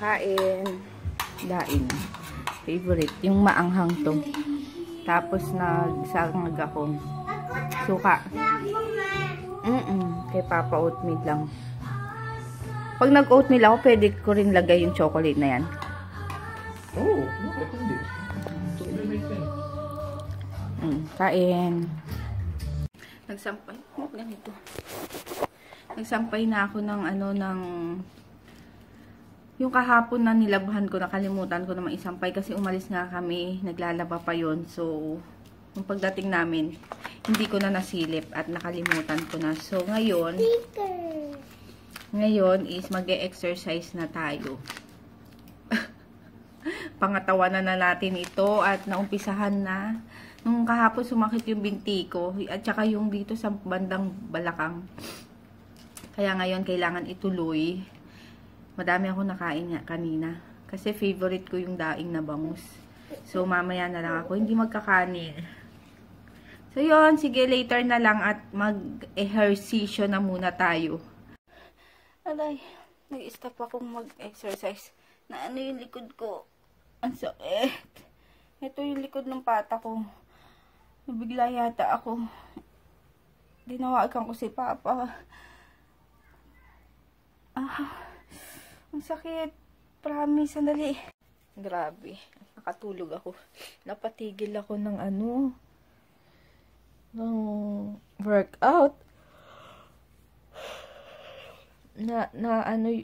kain. Daing. Favorite. Yung maanghang to. Tapos nagsangag ako. Suka. Kay Papa oatmeal lang. Pag nag-oatmeal ako, pwede ko rin lagay yung chocolate na yan. Oh, hindi. Kain. Nagsampay. Ganito. Nagsampay na ako ng yung kahapon na nilabahan ko, nakalimutan ko naman isampay kasi umalis nga kami, naglalaba pa yon. So, yung pagdating namin, hindi ko na nasilip at nakalimutan ko na. So, ngayon is mag-e-exercise na tayo. Pangatawanan na natin ito at naumpisahan na. Nung kahapon sumakit yung binti ko at saka yung dito sa bandang balakang. Kaya ngayon kailangan ituloy. Madami ako nakain kanina. Kasi favorite ko yung daing na bangus. So mamaya na lang ako. Hindi magkakanin. So yun. Sige, later na lang at mag-ehersisyo na muna tayo. Alay. Nag-stop akong mag-exercise. Na yung likod ko. Ang sakit. Ito yung likod ng pata ko. Nabigla yata ako. Dinawagan ko si Papa. Ang sakit. Promise, sandali. Grabe. Nakatulog ako. Napatigil ako ng ng workout.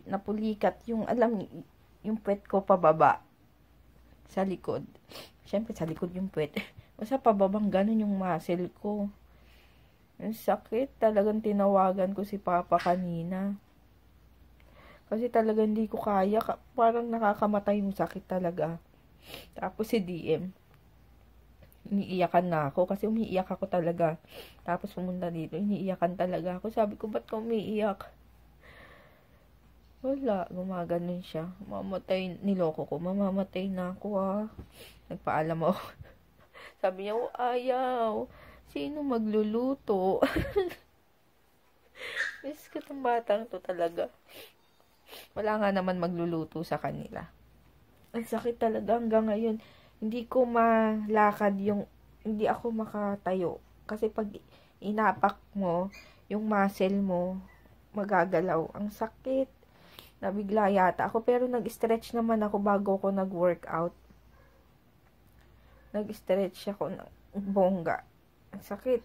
Napulikat yung, yung puwet ko pababa. Sa likod. Siyempre, sa likod yung puwet. Basta pababang ganun yung muscle ko. Ang sakit. Talagang tinawagan ko si Papa kanina. Kasi talagang hindi ko kaya. Parang nakakamatay yung sakit talaga. Tapos si DM. Iniiyakan na ako. Kasi umiiyak ako talaga. Tapos pumunta dito. Iniiyakan talaga ako. Sabi ko, ba't ka umiiyak? Wala. Gumaganon siya. Mamatay. Niloko ko. Mamamatay na ako Nagpaalam ako. Sabi niya, ayaw. Sino magluluto? Miss ko itong batang to talaga. Wala nga naman magluluto sa kanila. Ang sakit talaga hanggang ngayon. Hindi ko malakad hindi ako makatayo. Kasi pag inapak mo, yung muscle mo, magagalaw. Ang sakit. Nabigla yata ako. Pero nag-stretch naman ako bago ko nag-workout. Nag-stretch ako ng bongga. Ang sakit.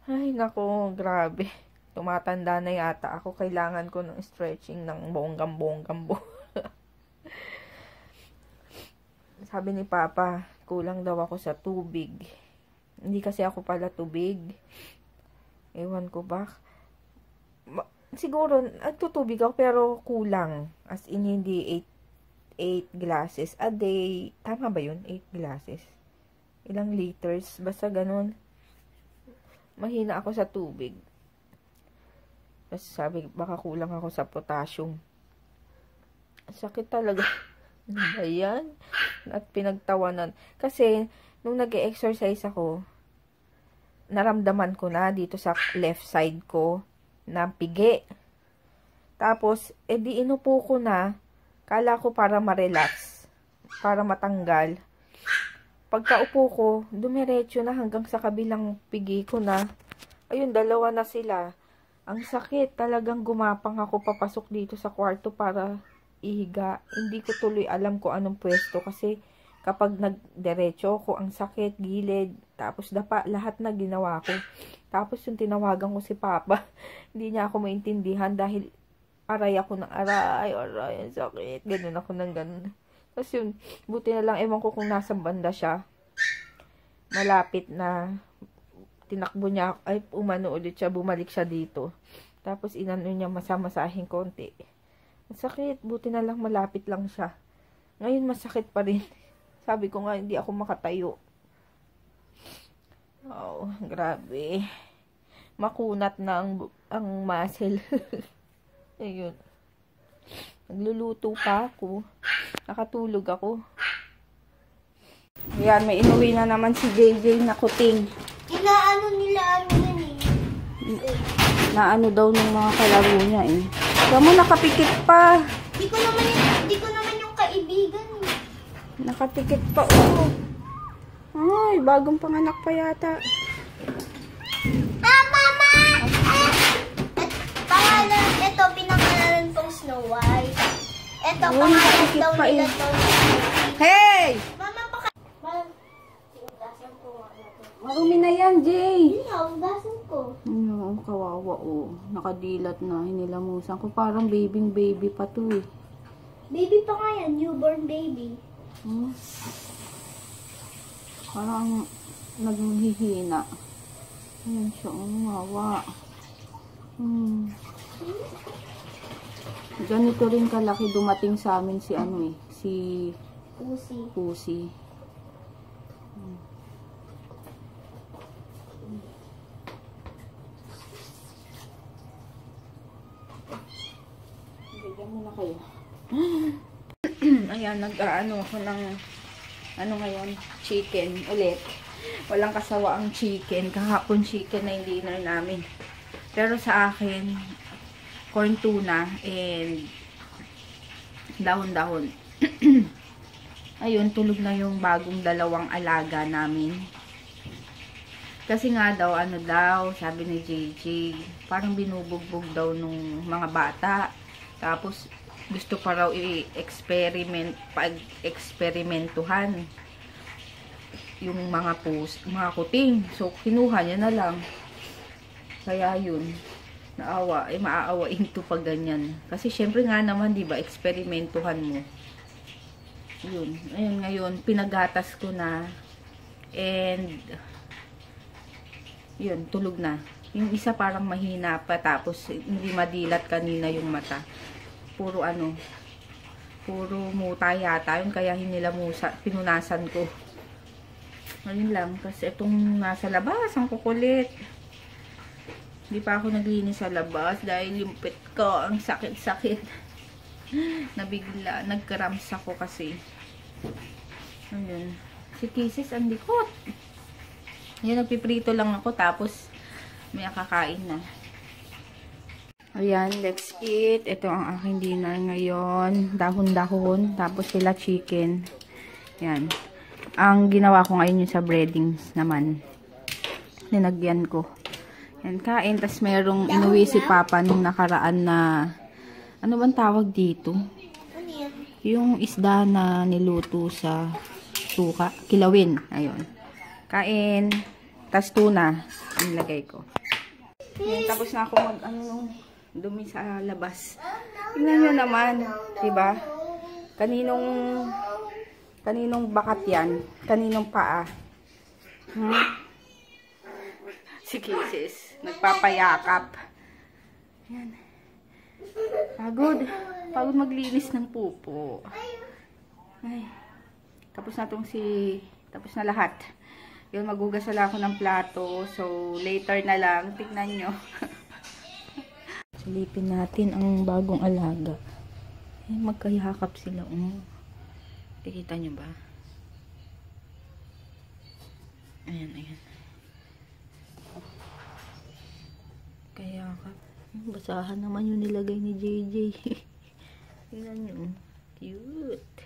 Ay, nako, grabe. Tumatanda na yata ako. Kailangan ko ng stretching ng bonggam-bonggam. Sabi ni Papa, kulang daw ako sa tubig. Hindi kasi ako pala tubig. Ewan ko ba. Siguro, nagtutubig ako pero kulang. As in, hindi 8 glasses a day. Tama ba yun? 8 glasses. Ilang liters. Basta ganun. Mahina ako sa tubig. Tapos sabi, baka kulang ako sa potassium. Sakit talaga. Ano ba yan? At pinagtawanan. Kasi, nung nag-exercise ako, naramdaman ko na dito sa left side ko na pigi. Tapos, edi inupo ko na. Kala ko para ma-relax. Para matanggal. Pagkaupo ko, dumiretso na hanggang sa kabilang pigi ko na. Ayun, dalawa na sila. Ang sakit. Talagang gumapang ako papasok dito sa kwarto para ihiga. Hindi ko tuloy alam kung anong pwesto. Kasi kapag nagdiretso ko, ang sakit, gilid. Tapos dapa, lahat na ginawa ko. Tapos yung tinawagan ko si Papa. Hindi niya ako maintindihan dahil aray ako ng aray, ang sakit. Ganun ako ng ganun. Tapos yun, buti na lang, ewan ko kung nasa banda siya. Malapit na, tinakbo niya, ay umano ulit siya, bumalik siya dito. Tapos inano niya, masamasahin konti. Masakit, buti na lang malapit lang siya. Ngayon masakit pa rin. Sabi ko nga, hindi ako makatayo. Oh, grabe. Makunat na ang muscle. Ayun. Nagluluto pa ako. Nakatulog ako. Ayan, may inuwi na naman si JJ na kuting. Inaano nila yan Naano daw ng mga kalaro niya eh. Kaya mo nakapikit pa. Di ko naman yung kaibigan. Nakatikit pa, oh. Ay, bagong panganak pa yata. Mama! Pangalan, ito, pinangalanan kong Snow White. Ito, Oh, pangalan nakakit daw pa nila eh. to. Hey! Mama, hugasan ko nga na to. Marumi na yan, Jay. Hindi nga, hugasan ko. Ano, kawawa, oh. Nakadilat na. Hinilamusan ko. Parang baby pa to, eh. Baby pa nga yan, newborn baby. Hmm? Parang naghihina. Ayan siya, umawa. Ganito rin kalaki dumating sa amin si ano eh, si Pusi. Bigyan mo na kayo. Ayan, nag-ano ako ng ano ngayon, chicken ulit. Walang kasawa ang chicken. Kahapon chicken na yung dinner namin. Pero sa akin, corn tuna and dahon-dahon. Ayun, tulog na yung bagong dalawang alaga namin. Kasi nga daw, ano daw, sabi ni JJ, parang binubugbog daw nung mga bata. Tapos, gusto pa raw pag-eksperimentuhan yung mga kuting. So, kinuha niya na lang. Kaya yun, naawa, maaawain to pag ganyan. Kasi syempre nga naman, di ba, eksperimentuhan mo. Yun, ayun ngayon, pinagatas ko na. And, yun, tulog na. Yung isa parang mahina pa, tapos hindi madilat kanina yung mata. Puro ano, puro muta yata yun, kaya pinunasan ko. Ayun lang, kasi itong nasa labas, ang kukulit. Hindi pa ako naglinis sa labas dahil yung pet ko, ang sakit-sakit. Nabigla, nagkarams ako kasi. Ayun, si Kisses ang likot. Ayun, nagpiprito lang ako, tapos may kakain na. Ayan, let's eat. Ito ang aking dinner ngayon. Dahon-dahon. Tapos sila chicken. Ayan. Ang ginawa ko ngayon yung sa breadings naman. Ninagyan ko. Ayan, kain. Tapos merong inuwi si Papa nung nakaraan na, ano bang tawag dito? Ano yan? Yung isda na niluto sa suka. Kilawin. Ayun. Kain. Tapos tuna. Nilagay ko. Ayan, tapos na ako dumi sa labas. Tingnan nyo naman, diba? Kaninong bakat yan? Kaninong paa? Si Kisses, nagpapayakap. Yan. Pagod. Pagod maglinis ng pupo. Ay. Tapos na lahat. Yun, magugas na ako ng plato. So, later na lang. Tignan nyo. Silipin natin ang bagong alaga. Ayan, magkayakap sila. Nakikita nyo ba? Ayan, ayan. Kayakap. Basahan naman yung nilagay ni JJ. Tingnan nyo. Cute.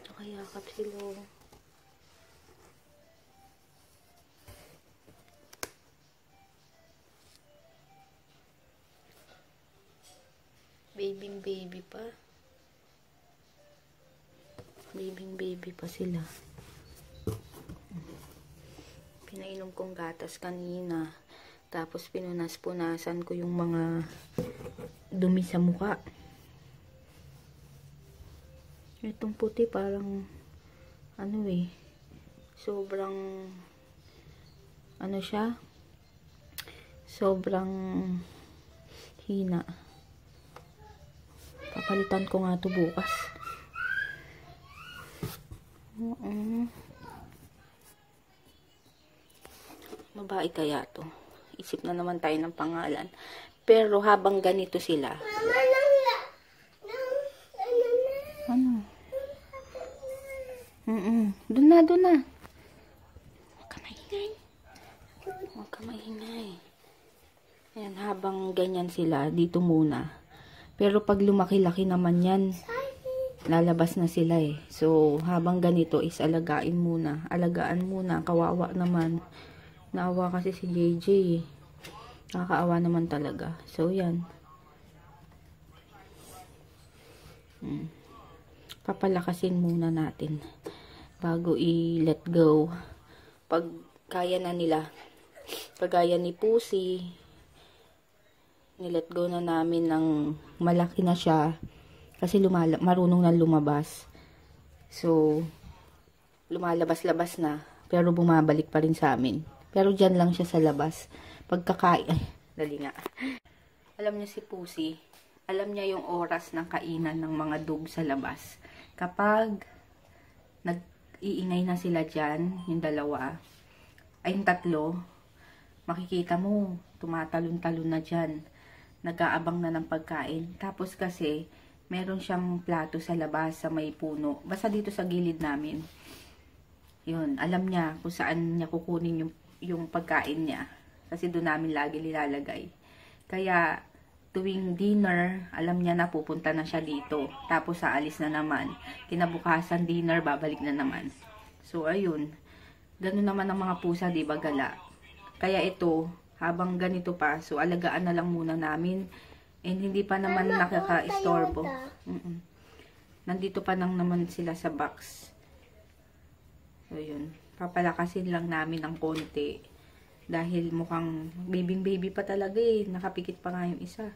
Nakayakap sila. Baby pa. Baby pa sila. Pinainom kong gatas kanina. Tapos pinunas-punasan ko yung mga dumi sa mukha. Itong puti parang ano eh. Sobrang ano siya? Sobrang hina. Papalitan ko nga ito bukas. Babae kaya to. Isip na naman tayo ng pangalan. Pero habang ganito sila. Ano? Doon na. Huwag ka maingay. Ayan, habang ganyan sila, dito muna. Pero pag lumaki-laki naman yan, lalabas na sila eh. So, habang ganito is alagain muna. Alagaan muna. Kawawa naman. Naawa kasi si JJ eh. Nakakaawa naman talaga. So, yan. Papalakasin muna natin bago i-let go. Pag kaya na nila, kagaya ni Pussy, ni-let go na namin ng malaki na siya kasi marunong na lumabas. So, lumalabas-labas na pero bumabalik pa rin sa amin. Pero dyan lang siya sa labas. Pagkakain, dali nga. Alam niya si Pussy, alam niya yung oras ng kainan ng mga dog sa labas. Kapag nag-iingay na sila dyan, yung dalawa, ay yung tatlo, makikita mo, tumatalon-talon na dyan. Nag-aabang na ng pagkain. Tapos kasi, meron siyang plato sa labas, sa may puno. Basta dito sa gilid namin. Yun, alam niya kung saan niya kukunin yung pagkain niya. Kasi doon namin lagi nilalagay. Kaya, tuwing dinner, alam niya na pupunta na siya dito. Tapos aalis na naman. Kinabukasan dinner, babalik na naman. So, ayun. Ganun naman ang mga pusa, di ba, gala? Kaya ito, habang ganito pa, so alagaan na lang muna namin. And hindi pa naman nakaka-istorbo. Nandito pa nang naman sila sa box. So, yun. Papalakasin lang namin ng konti. Dahil mukhang baby pa talaga eh. Nakapikit pa nga yung isa.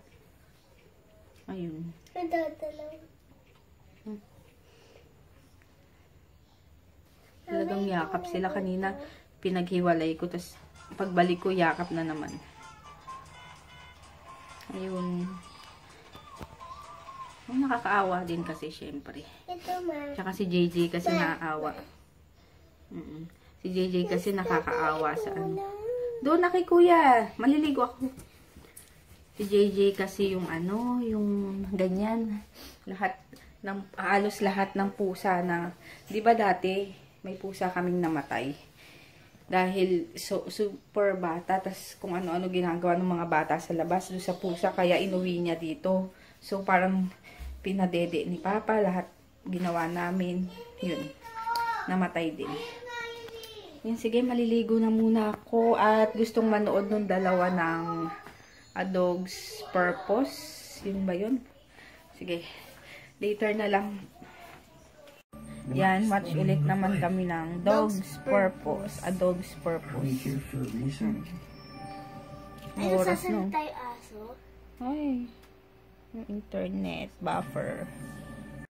Ayun. Talagang yakap sila kanina. Pinaghiwalay ko. Tapos pagbalik ko, yakap na naman. Ayun. Nakakaawa din kasi syempre. Tsaka si JJ kasi nakakaawa. Si JJ kasi nakakaawa sa ano. Doon na kay kuya. Maliligo ako. Si JJ kasi yung ano, yung ganyan. Halos lahat ng pusa na, di ba dati, may pusa kaming namatay. Dahil super bata, tas kung ano-ano ginagawa ng mga bata sa labas, doon sa pusa, kaya inuwi niya dito. So parang pinadede ni Papa, lahat ginawa namin. Yun, namatay din. Yan, sige, maliligo na muna ako at gustong manood ng dalawa ng A Dog's Purpose. Yun ba yun? Sige, later na lang. Yan, watch ulit naman kami ng Dog's Purpose. A Dog's Purpose. Ay, Oras no. sasalita yung aso? Ay, yung internet buffer.